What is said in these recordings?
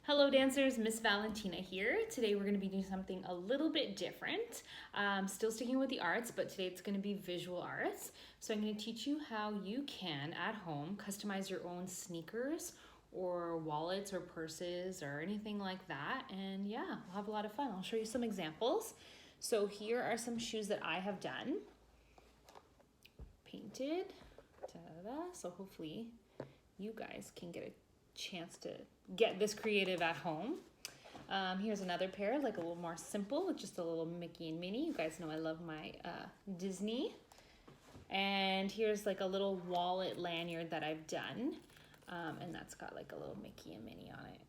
Hello dancers, Miss Valentina here. Today we're going to be doing something a little bit different. Still sticking with the arts, but today it's going to be visual arts. So I'm going to teach you how you can, at home, customize your own sneakers or wallets or purses or anything like that. And yeah, we'll have a lot of fun. I'll show you some examples. So here are some shoes that I have done. Painted. Ta-da. So hopefully you guys can get a chance to get this creative at home. Here's another pair, like a little more simple, with just a little Mickey and Minnie. You guys know I love my Disney. And here's like a little wallet lanyard that I've done, and that's got like a little Mickey and Minnie on it.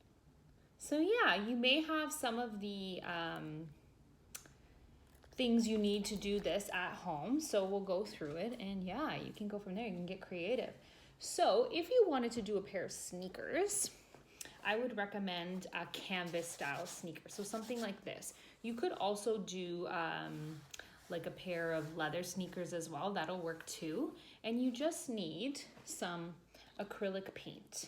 So yeah, you may have some of the things you need to do this at home, so we'll go through it, and yeah, you can go from there. You can get creative. So if you wanted to do a pair of sneakers, I would recommend a canvas style sneaker. So something like this. You could also do like a pair of leather sneakers as well. That'll work too. And you just need some acrylic paint.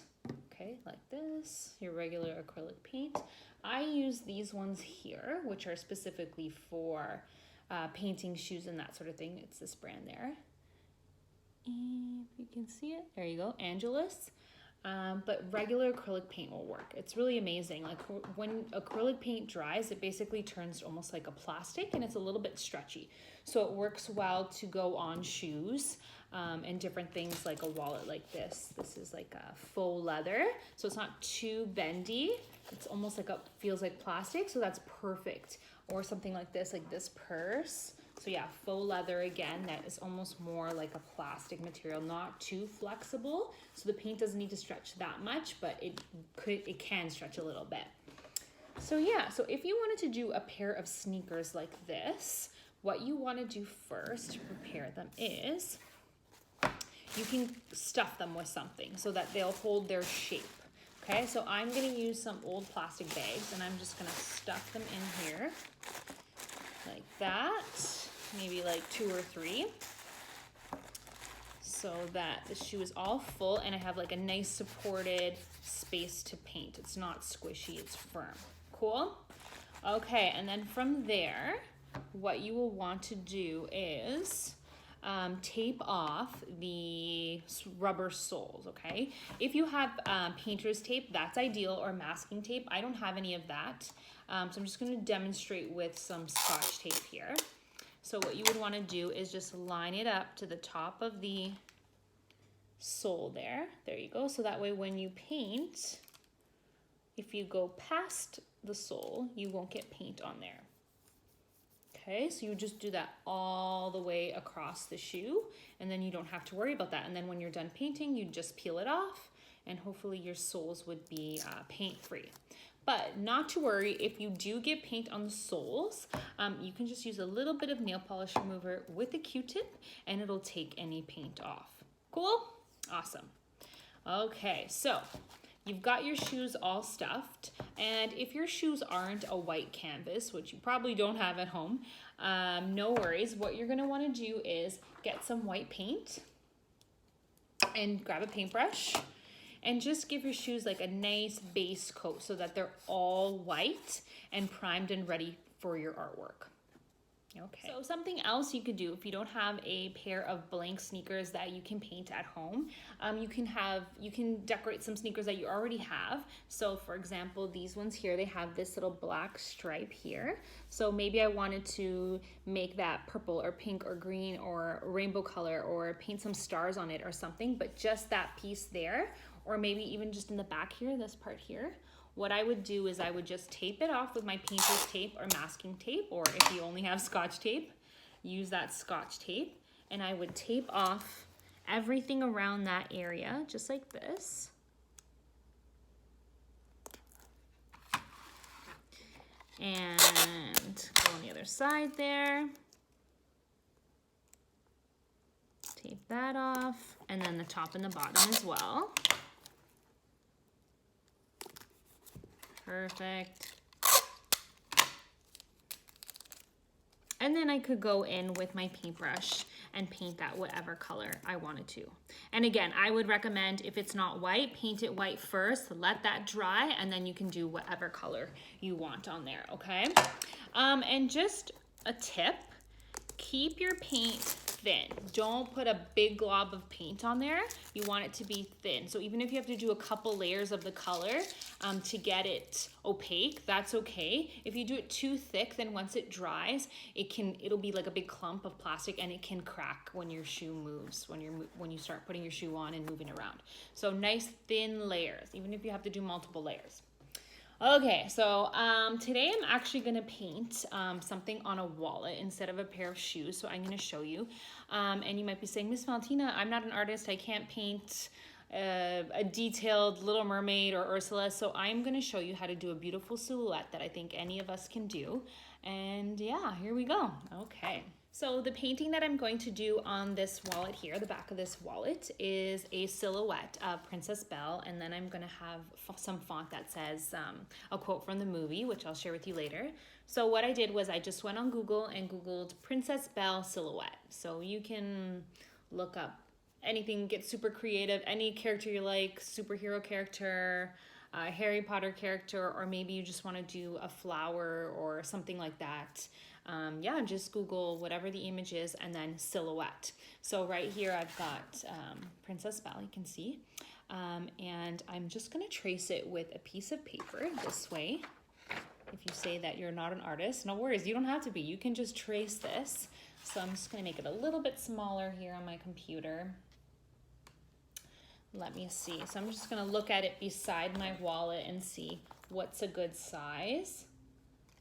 Okay, like this, your regular acrylic paint. I use these ones here, which are specifically for painting shoes and that sort of thing. It's this brand there. If you can see it, there you go, Angelus. But regular acrylic paint will work. It's really amazing. Like when acrylic paint dries, it basically turns almost like a plastic, and it's a little bit stretchy. So it works well to go on shoes and different things, like a wallet like this. This is like a faux leather, so it's not too bendy. It's almost like feels like plastic, so that's perfect. Or something like this purse. So yeah, faux leather again, that is almost more like a plastic material, not too flexible. So the paint doesn't need to stretch that much, but it can stretch a little bit. So yeah, so if you wanted to do a pair of sneakers like this, what you want to do first to prepare them is you can stuff them with something so that they'll hold their shape. Okay, so I'm going to use some old plastic bags, and I'm just going to stuff them in here like that, maybe like 2 or 3, so that the shoe is all full and I have like a nice supported space to paint. It's not squishy, it's firm. Cool? Okay, and then from there, what you will want to do is tape off the rubber soles, okay? If you have painter's tape, that's ideal, or masking tape. I don't have any of that, so I'm just going to demonstrate with some Scotch tape here. So what you would want to do is just line it up to the top of the sole there. There you go. So that way when you paint, if you go past the sole, you won't get paint on there. Okay, so you just do that all the way across the shoe, and then you don't have to worry about that. And then when you're done painting, you just peel it off, and hopefully your soles would be paint-free. But not to worry, if you do get paint on the soles, you can just use a little bit of nail polish remover with a Q-tip, and it'll take any paint off. Cool? Awesome. Okay, so you've got your shoes all stuffed, and if your shoes aren't a white canvas, which you probably don't have at home, no worries. What you're going to want to do is get some white paint and grab a paintbrush and just give your shoes like a nice base coat so that they're all white and primed and ready for your artwork. Okay. So something else you could do if you don't have a pair of blank sneakers that you can paint at home, you can decorate some sneakers that you already have. So for example, these ones here, they have this little black stripe here. So maybe I wanted to make that purple or pink or green or rainbow color, or paint some stars on it or something, but just that piece there, or maybe even just in the back here, this part here. What I would do is I would just tape it off with my painter's tape or masking tape, or if you only have Scotch tape, use that Scotch tape. And I would tape off everything around that area, just like this. And go on the other side there. Tape that off, and then the top and the bottom as well. Perfect. And then I could go in with my paintbrush and paint that whatever color I wanted to. And again, I would recommend if it's not white, paint it white first, let that dry, and then you can do whatever color you want on there, okay? And just a tip, keep your paint thin. Don't put a big glob of paint on there. You want it to be thin. So even if you have to do a couple layers of the color to get it opaque, that's okay. If you do it too thick, then once it dries, it'll be like a big clump of plastic and it can crack when your shoe moves, when you start putting your shoe on and moving around. So nice thin layers, even if you have to do multiple layers. Okay, so today I'm actually gonna paint something on a wallet instead of a pair of shoes. So I'm gonna show you. And you might be saying, Miss Valentina, I'm not an artist. I can't paint a detailed Little Mermaid or Ursula. So I'm gonna show you how to do a beautiful silhouette that I think any of us can do. And yeah, here we go. Okay. So the painting that I'm going to do on this wallet here, the back of this wallet, is a silhouette of Princess Belle, and then I'm going to have some font that says a quote from the movie, which I'll share with you later. So what I did was I just went on Google and Googled Princess Belle silhouette. So you can look up anything, get super creative, any character you like, superhero character, Harry Potter character, or maybe you just want to do a flower or something like that. Yeah, just Google whatever the image is and then silhouette. So right here I've got Princess Belle, you can see. And I'm just going to trace it with a piece of paper this way. If you say that you're not an artist, no worries, you don't have to be. You can just trace this. So I'm just going to make it a little bit smaller here on my computer. Let me see. So I'm just going to look at it beside my wallet and see what's a good size.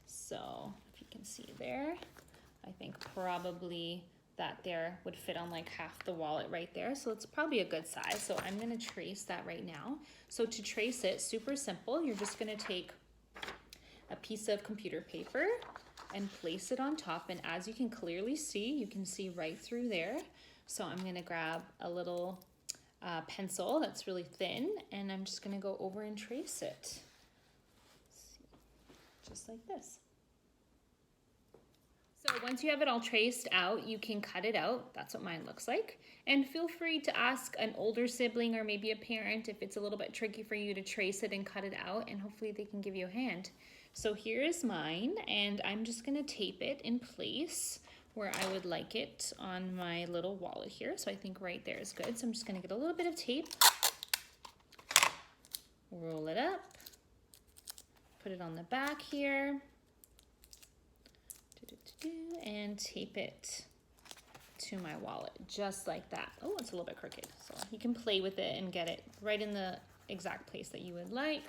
So if you can see there, I think probably that there would fit on like half the wallet right there. So it's probably a good size. So I'm going to trace that right now. So to trace it, super simple. You're just going to take a piece of computer paper and place it on top. And as you can clearly see, you can see right through there. So I'm going to grab a little pencil that's really thin, and I'm just going to go over and trace it. Just like this. So once you have it all traced out, you can cut it out. That's what mine looks like. And feel free to ask an older sibling or maybe a parent if it's a little bit tricky for you to trace it and cut it out, and hopefully they can give you a hand. So here is mine, and I'm just going to tape it in place where I would like it on my little wallet here. So I think right there is good. So I'm just going to get a little bit of tape, roll it up, put it on the back here, and tape it to my wallet just like that. Oh, it's a little bit crooked. So you can play with it and get it right in the exact place that you would like,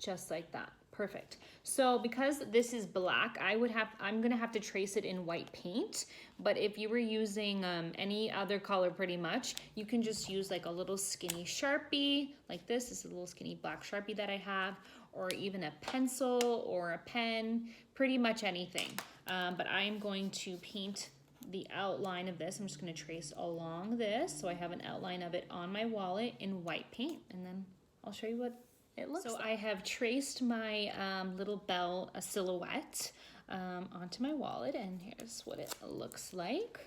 just like that. Perfect. So because this is black, I'm gonna have to trace it in white paint, but if you were using any other color pretty much, you can just use like a little skinny Sharpie like this. This is a little skinny black Sharpie that I have, or even a pencil or a pen, pretty much anything. But I'm going to paint the outline of this. I'm just gonna trace along this so I have an outline of it on my wallet in white paint, and then I'll show you what it looks like. So I have traced my little bell silhouette onto my wallet, and here's what it looks like.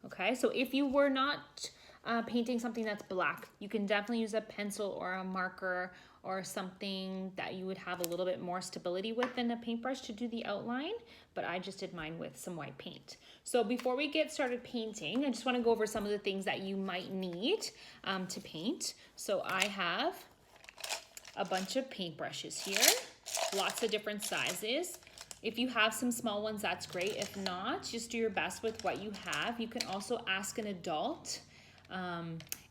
Okay, so if you were not painting something that's black, you can definitely use a pencil or a marker or something that you would have a little bit more stability with than a paintbrush to do the outline, but I just did mine with some white paint. So before we get started painting, I just want to go over some of the things that you might need to paint. So I have a bunch of paintbrushes here, lots of different sizes. If you have some small ones, that's great. If not, just do your best with what you have. You can also ask an adult.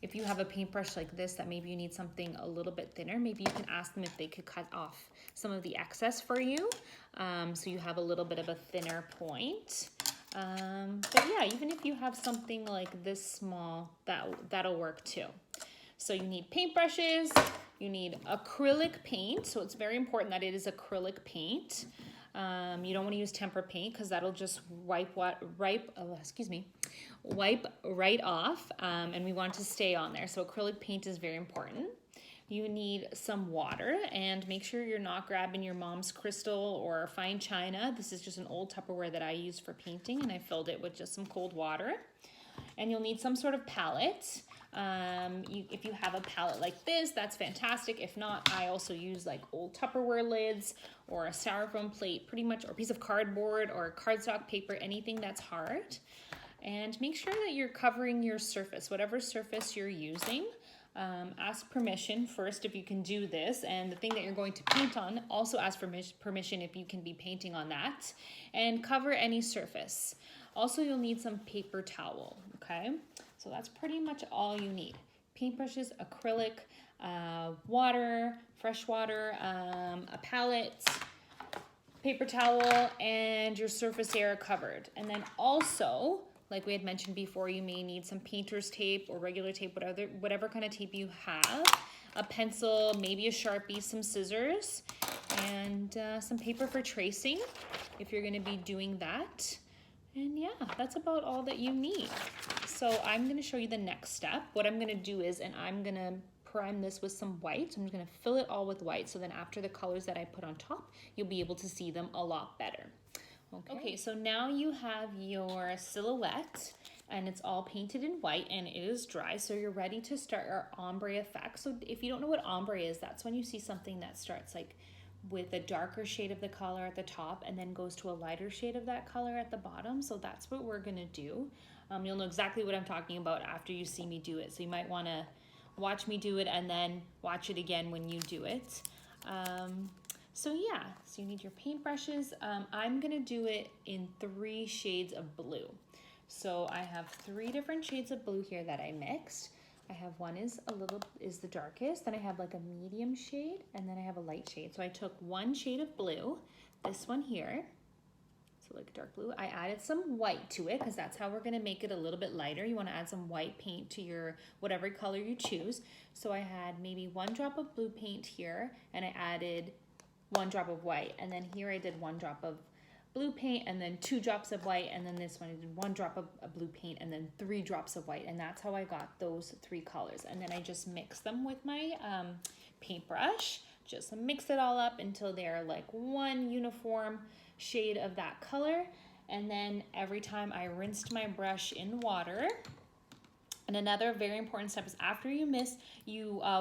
If you have a paintbrush like this that maybe you need something a little bit thinner, maybe you can ask them if they could cut off some of the excess for you, so you have a little bit of a thinner point. But yeah, even if you have something like this small, that'll work too. So you need paintbrushes, you need acrylic paint. So it's very important that it is acrylic paint. You don't want to use tempera paint because that'll just wipe right off, and we want it to stay on there. So acrylic paint is very important. You need some water, and make sure you're not grabbing your mom's crystal or fine china. This is just an old Tupperware that I use for painting, and I filled it with just some cold water. And you'll need some sort of palette. If you have a palette like this, that's fantastic. If not, I also use like old Tupperware lids or a styrofoam plate, pretty much, or a piece of cardboard or cardstock paper, anything that's hard. And make sure that you're covering your surface, whatever surface you're using. Ask permission first if you can do this, and the thing that you're going to paint on, also ask for permission if you can be painting on that, and cover any surface. Also, you'll need some paper towel, okay? So that's pretty much all you need. Paintbrushes, acrylic, water, fresh water, a palette, paper towel, and your surface area covered. And then also, like we had mentioned before, you may need some painter's tape or regular tape, whatever kind of tape you have, a pencil, maybe a Sharpie, some scissors, and some paper for tracing if you're going to be doing that. And yeah, that's about all that you need. So I'm going to show you the next step. What I'm going to do is, and I'm going to prime this with some white. So I'm just going to fill it all with white. So then after the colors that I put on top, you'll be able to see them a lot better. Okay, so now you have your silhouette and it's all painted in white and it is dry. So you're ready to start your ombre effect. So if you don't know what ombre is, that's when you see something that starts like with a darker shade of the color at the top and then goes to a lighter shade of that color at the bottom. So that's what we're gonna do. You'll know exactly what I'm talking about after you see me do it. So you might wanna watch me do it and then watch it again when you do it. So yeah, so you need your paintbrushes. I'm gonna do it in 3 shades of blue. So I have 3 different shades of blue here that I mixed. I have one is the darkest, then I have like a medium shade, and then I have a light shade. So I took 1 shade of blue, this one here, so like dark blue. I added some white to it because that's how we're gonna make it a little bit lighter. You wanna add some white paint to your whatever color you choose. So I had maybe 1 drop of blue paint here, and I added 1 drop of white, and then here I did 1 drop of blue paint and then 2 drops of white, and then this one I did 1 drop of blue paint and then 3 drops of white, and that's how I got those 3 colors. And then I just mix them with my paintbrush, just mix it all up until they're like one uniform shade of that color. And then every time I rinsed my brush in water. And another very important step is after you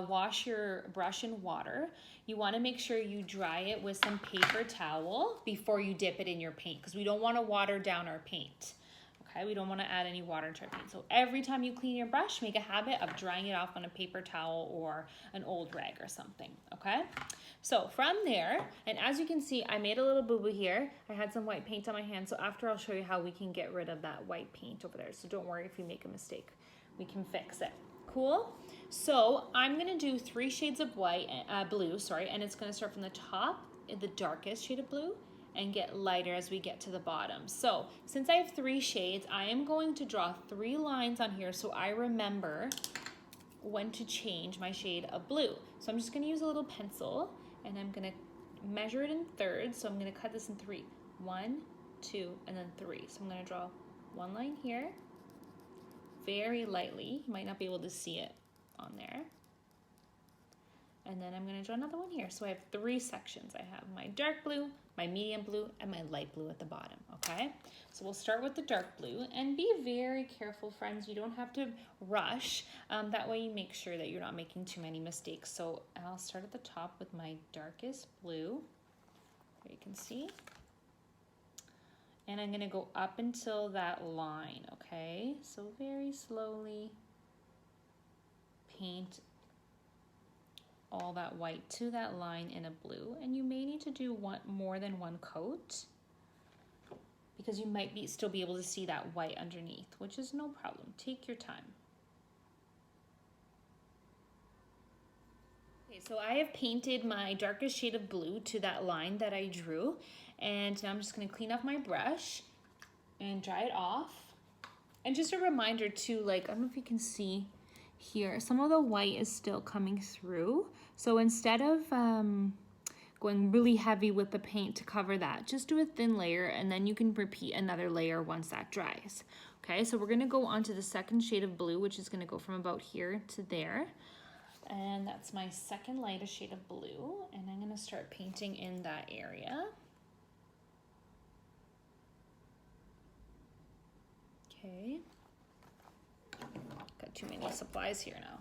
wash your brush in water, you want to make sure you dry it with some paper towel before you dip it in your paint, because we don't want to water down our paint. Okay, we don't want to add any water to our paint. So every time you clean your brush, make a habit of drying it off on a paper towel or an old rag or something, okay? So from there, and as you can see, I made a little boo-boo here. I had some white paint on my hand, so after I'll show you how we can get rid of that white paint over there. So don't worry if you make a mistake. We can fix it. Cool? So I'm gonna do 3 shades of blue, and it's gonna start from the top, the darkest shade of blue, and get lighter as we get to the bottom. So since I have 3 shades, I am going to draw 3 lines on here so I remember when to change my shade of blue. So I'm just gonna use a little pencil and I'm gonna measure it in thirds. So I'm gonna cut this in 3. 1, 2, and then 3. So I'm gonna draw 1 line here, very lightly. You might not be able to see it on there. And then I'm gonna draw another one here. So I have 3 sections. I have my dark blue, my medium blue, and my light blue at the bottom, okay? So we'll start with the dark blue, and be very careful, friends. You don't have to rush. That way you make sure that you're not making too many mistakes. So I'll start at the top with my darkest blue, there you can see. And I'm gonna go up until that line, okay? So very slowly paint all that white to that line in a blue. And you may need to do more than 1 coat because you might still be able to see that white underneath, which is no problem. Take your time. Okay, so I have painted my darkest shade of blue to that line that I drew. And now I'm just gonna clean off my brush and dry it off. And just a reminder too, like, I don't know if you can see here, some of the white is still coming through. So instead of going really heavy with the paint to cover that, just do a thin layer and then you can repeat another layer once that dries. Okay, so we're gonna go on to the 2nd shade of blue, which is gonna go from about here to there. And that's my 2nd lightest shade of blue. And I'm gonna start painting in that area. Okay. Got too many supplies here now.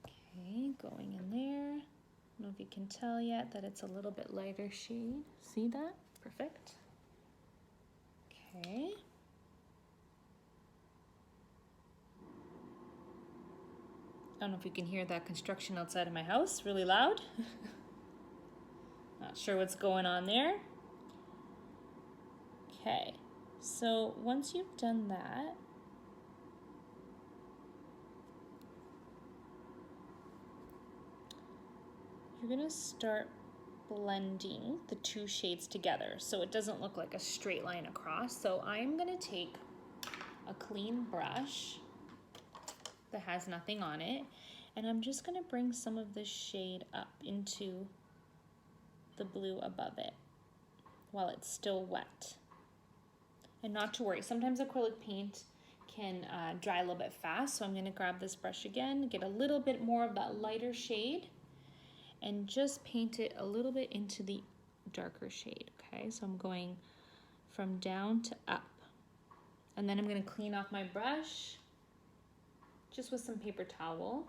Okay, going in there. I don't know if you can tell yet that it's a little bit lighter shade. See that? Perfect. Okay. I don't know if you can hear that construction outside of my house, really loud. Not sure what's going on there. Okay, so once you've done that, you're gonna start blending the two shades together so it doesn't look like a straight line across. So I'm gonna take a clean brush that has nothing on it, and I'm just gonna bring some of this shade up into the blue above it while it's still wet. And not to worry, sometimes acrylic paint can dry a little bit fast, so I'm gonna grab this brush again, get a little bit more of that lighter shade, and just paint it a little bit into the darker shade, okay? So I'm going from down to up. And then I'm gonna clean off my brush just with some paper towel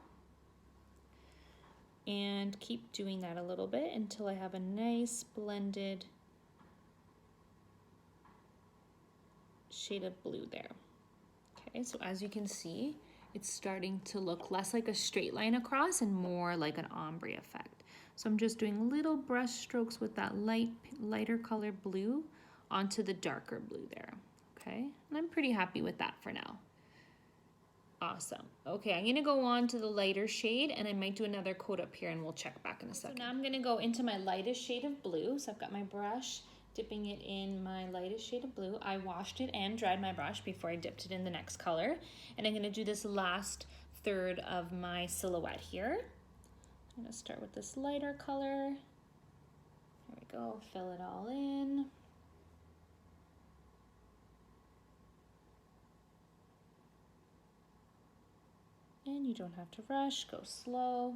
and keep doing that a little bit until I have a nice blended shade of blue there. Okay, so as you can see, it's starting to look less like a straight line across and more like an ombre effect. So I'm just doing little brush strokes with that lighter color blue onto the darker blue there, okay? And I'm pretty happy with that for now. Awesome. Okay, I'm gonna go on to the lighter shade, and I might do another coat up here and we'll check back in a second. So now I'm gonna go into my lightest shade of blue. So I've got my brush, dipping it in my lightest shade of blue. I washed it and dried my brush before I dipped it in the next color. And I'm gonna do this last third of my silhouette here. I'm gonna start with this lighter color. There we go, fill it all in. And you don't have to rush, go slow.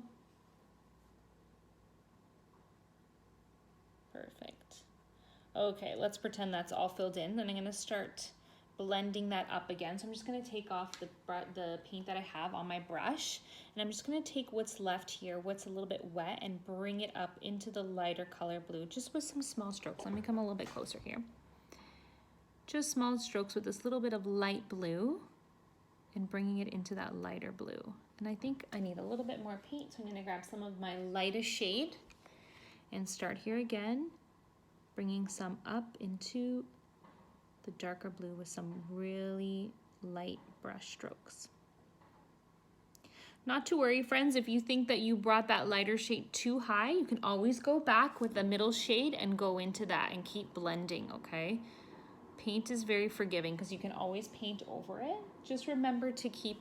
Perfect. Okay, let's pretend that's all filled in. Then I'm gonna start blending that up again. So I'm just gonna take off the paint that I have on my brush, and I'm just gonna take what's left here, what's a little bit wet, and bring it up into the lighter color blue, just with some small strokes. Let me come a little bit closer here. Just small strokes with this little bit of light blue and bringing it into that lighter blue. And I think I need a little bit more paint, so I'm gonna grab some of my lightest shade and start here again, bringing some up into the darker blue with some really light brush strokes. Not to worry, friends, if you think that you brought that lighter shade too high, you can always go back with the middle shade and go into that and keep blending, okay? Paint is very forgiving because you can always paint over it. Just remember to keep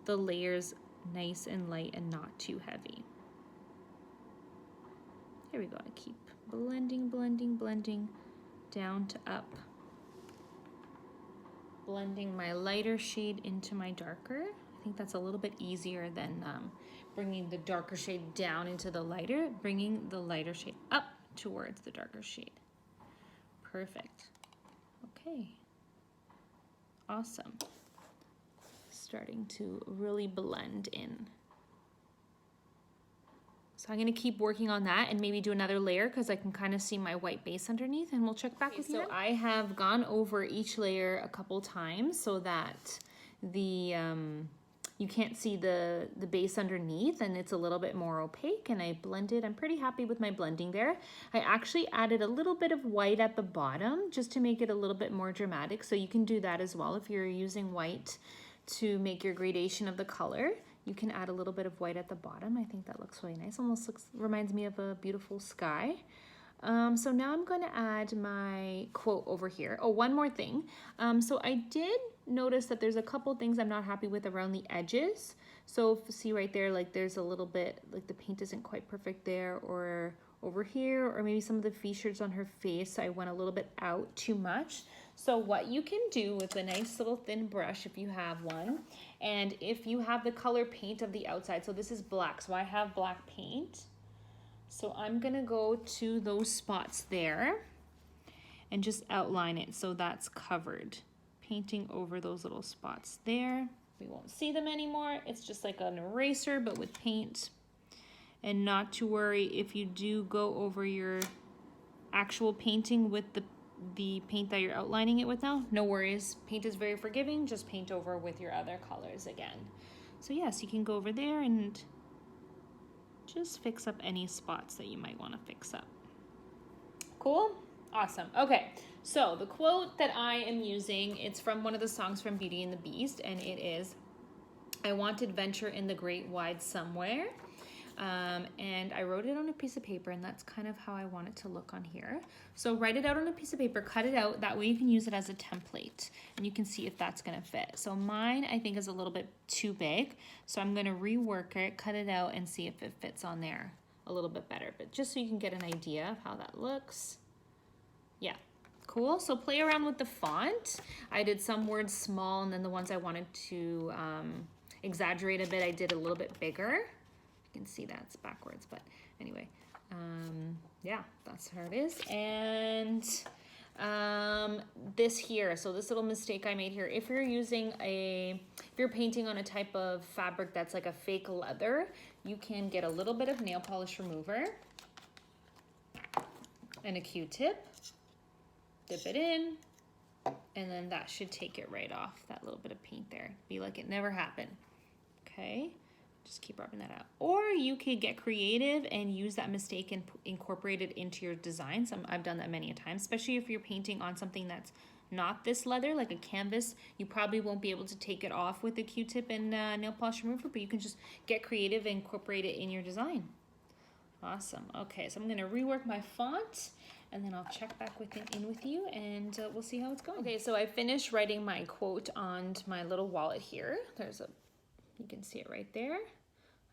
the layers nice and light and not too heavy. Here we go, I keep blending, blending, blending down to up. Blending my lighter shade into my darker. I think that's a little bit easier than bringing the darker shade down into the lighter, bringing the lighter shade up towards the darker shade. Perfect. Okay. Awesome. Starting to really blend in. So I'm gonna keep working on that and maybe do another layer because I can kind of see my white base underneath, and we'll check back with you. So I have gone over each layer a couple times so that the you can't see the base underneath and it's a little bit more opaque, and I blended. I'm pretty happy with my blending there. I actually added a little bit of white at the bottom just to make it a little bit more dramatic, so you can do that as well if you're using white to make your gradation of the color. You can add a little bit of white at the bottom. I think that looks really nice. Almost reminds me of a beautiful sky. So now I'm going to add my quote over here. Oh, one more thing. So I did notice that there's a couple things I'm not happy with around the edges. So see right there, like there's a little bit, like the paint isn't quite perfect there, or over here, or maybe some of the features on her face, I went a little bit out too much. So what you can do with a nice little thin brush, if you have one, and if you have the color paint of the outside, so this is black, so I have black paint. So I'm gonna go to those spots there and just outline it so that's covered. Painting over those little spots there. We won't see them anymore. It's just like an eraser, but with paint. And not to worry if you do go over your actual painting with the paint that you're outlining it with now. No worries. Paint is very forgiving. Just paint over with your other colors again. So yes, you can go over there and just fix up any spots that you might want to fix up. Cool? Awesome. Okay, so the quote that I am using, it's from one of the songs from Beauty and the Beast, and it is, "I want adventure in the great wide somewhere." And I wrote it on a piece of paper, and that's kind of how I want it to look on here. So write it out on a piece of paper, cut it out, that way you can use it as a template, and you can see if that's gonna fit. So mine, I think, is a little bit too big, so I'm gonna rework it, cut it out, and see if it fits on there a little bit better, but just so you can get an idea of how that looks. Yeah, cool. So play around with the font. I did some words small, and then the ones I wanted to exaggerate a bit, I did a little bit bigger. You can see that's backwards, but anyway, yeah, that's how it is. And this here, so this little mistake I made here, if you're painting on a type of fabric that's like a fake leather, you can get a little bit of nail polish remover and a Q-tip, dip it in, and then that should take it right off, that little bit of paint there. Be like it never happened. Okay, just keep rubbing that out. Or you could get creative and use that mistake and incorporate it into your designs. I've done that many a time, especially if you're painting on something that's not this leather, like a canvas. You probably won't be able to take it off with a Q-tip and nail polish remover, but you can just get creative and incorporate it in your design. Awesome. Okay, so I'm going to rework my font, and then I'll check back in with you, and we'll see how it's going. Okay, so I finished writing my quote on my little wallet here. You can see it right there.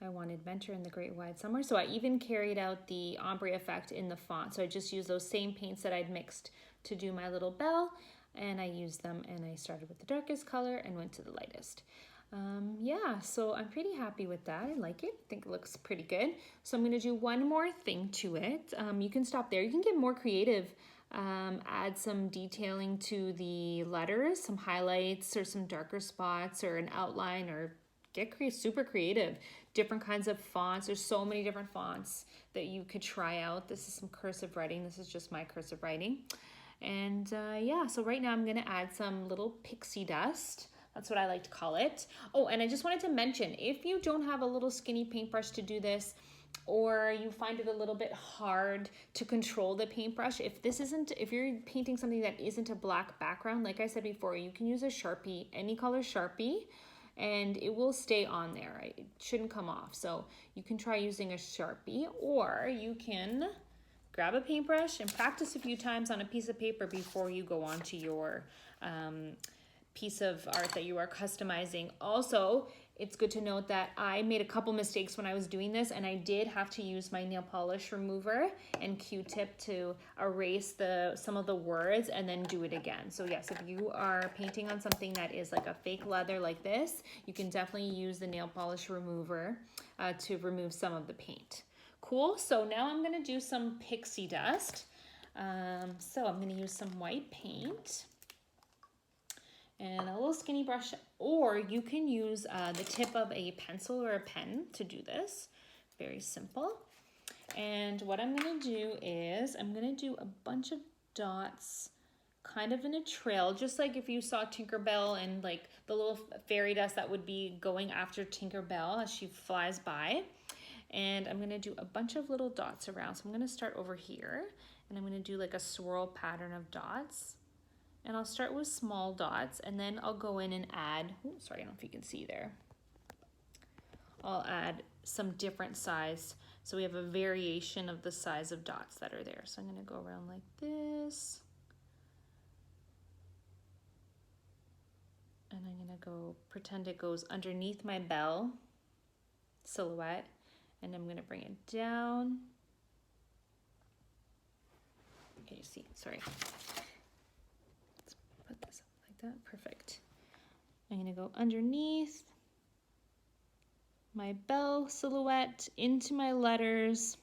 I want adventure in the great wide somewhere. So I even carried out the ombre effect in the font. So I just used those same paints that I'd mixed to do my little bell, and I used them, and I started with the darkest color and went to the lightest. Yeah, so I'm pretty happy with that. I like it. I think it looks pretty good. So I'm going to do one more thing to it. You can stop there. You can get more creative. Add some detailing to the letters, some highlights or some darker spots or an outline, or get super creative. Different kinds of fonts. There's so many different fonts that you could try out. This is some cursive writing. This is just my cursive writing. And yeah, so right now I'm going to add some little pixie dust. That's what I like to call it. Oh, and I just wanted to mention, if you don't have a little skinny paintbrush to do this, or you find it a little bit hard to control the paintbrush, if you're painting something that isn't a black background, like I said before, you can use a Sharpie, any color Sharpie, and it will stay on there. It shouldn't come off. So you can try using a Sharpie, or you can grab a paintbrush and practice a few times on a piece of paper before you go on to your piece of art that you are customizing. Also, it's good to note that I made a couple mistakes when I was doing this, and I did have to use my nail polish remover and Q-tip to erase some of the words and then do it again. So yes, if you are painting on something that is like a fake leather like this, you can definitely use the nail polish remover to remove some of the paint. Cool, so now I'm gonna do some pixie dust. So I'm gonna use some white paint and a little skinny brush, or you can use the tip of a pencil or a pen to do this. Very simple. And what I'm gonna do is I'm gonna do a bunch of dots kind of in a trail, just like if you saw Tinkerbell and like the little fairy dust that would be going after Tinkerbell as she flies by. And I'm gonna do a bunch of little dots around. So I'm gonna start over here, and I'm gonna do like a swirl pattern of dots. And I'll start with small dots, and then I'll go in and add, sorry, I don't know if you can see there. I'll add some different size. So we have a variation of the size of dots that are there. So I'm gonna go around like this. And I'm gonna go pretend it goes underneath my bell silhouette, and I'm gonna bring it down. Okay, you see, sorry. Put this up like that, perfect. I'm gonna go underneath my bell silhouette into my letters.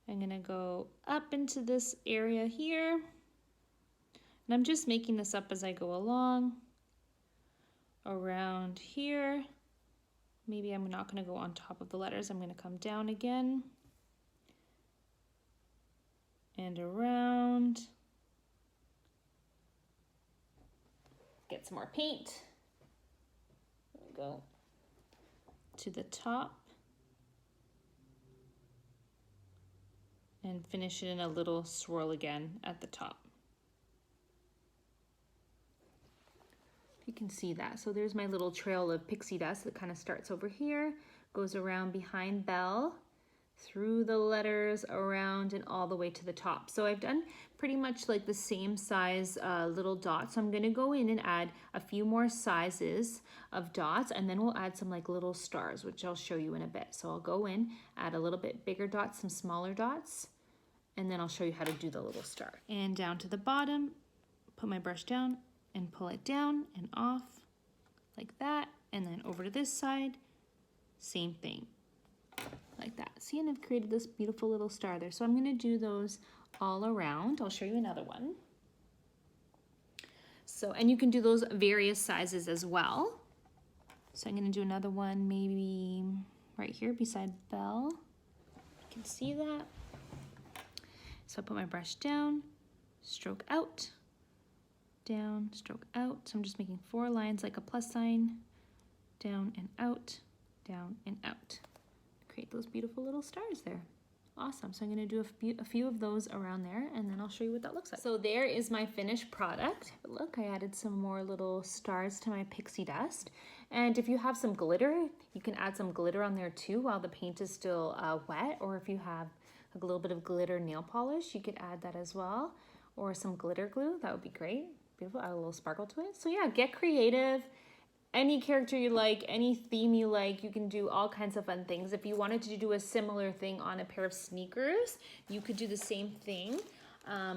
I'm gonna go up into this area here. And I'm just making this up as I go along. around here. Maybe I'm not going to go on top of the letters. I'm going to come down again and around. Get some more paint. There we go. To the top. And finish it in a little swirl again at the top. You can see that. So there's my little trail of pixie dust that kind of starts over here, goes around behind Belle, through the letters, around, and all the way to the top. So I've done pretty much like the same size little dots. So I'm gonna go in and add a few more sizes of dots, and then we'll add some like little stars, which I'll show you in a bit. So I'll go in, add a little bit bigger dots, some smaller dots, and then I'll show you how to do the little star. And down to the bottom, put my brush down, and pull it down and off like that, and then over to this side, same thing, like that. See, and I've created this beautiful little star there. So I'm gonna do those all around. I'll show you another one. So, and you can do those various sizes as well. So I'm gonna do another one maybe right here beside Belle. You can see that. So I put my brush down, stroke out, down, stroke out. So I'm just making 4 lines like a plus sign, down and out, down and out. Create those beautiful little stars there. Awesome. So I'm going to do a few of those around there, and then I'll show you what that looks like. So there is my finished product. Look, I added some more little stars to my pixie dust. And if you have some glitter, you can add some glitter on there too while the paint is still wet. Or if you have a little bit of glitter nail polish, you could add that as well. Or some glitter glue, that would be great. Beautiful, add a little sparkle to it. So yeah, get creative. Any character you like, any theme you like, you can do all kinds of fun things. If you wanted to do a similar thing on a pair of sneakers, you could do the same thing.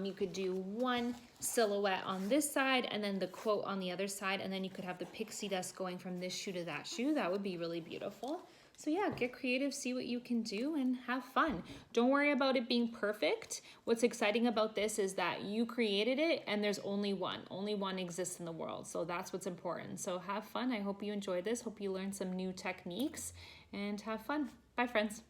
You could do one silhouette on this side and then the quote on the other side, and then you could have the pixie dust going from this shoe to that shoe. That would be really beautiful. So yeah, get creative, see what you can do, and have fun. Don't worry about it being perfect. What's exciting about this is that you created it and there's only one. Only one exists in the world. So that's what's important. So have fun. I hope you enjoyed this. Hope you learned some new techniques and have fun. Bye, friends.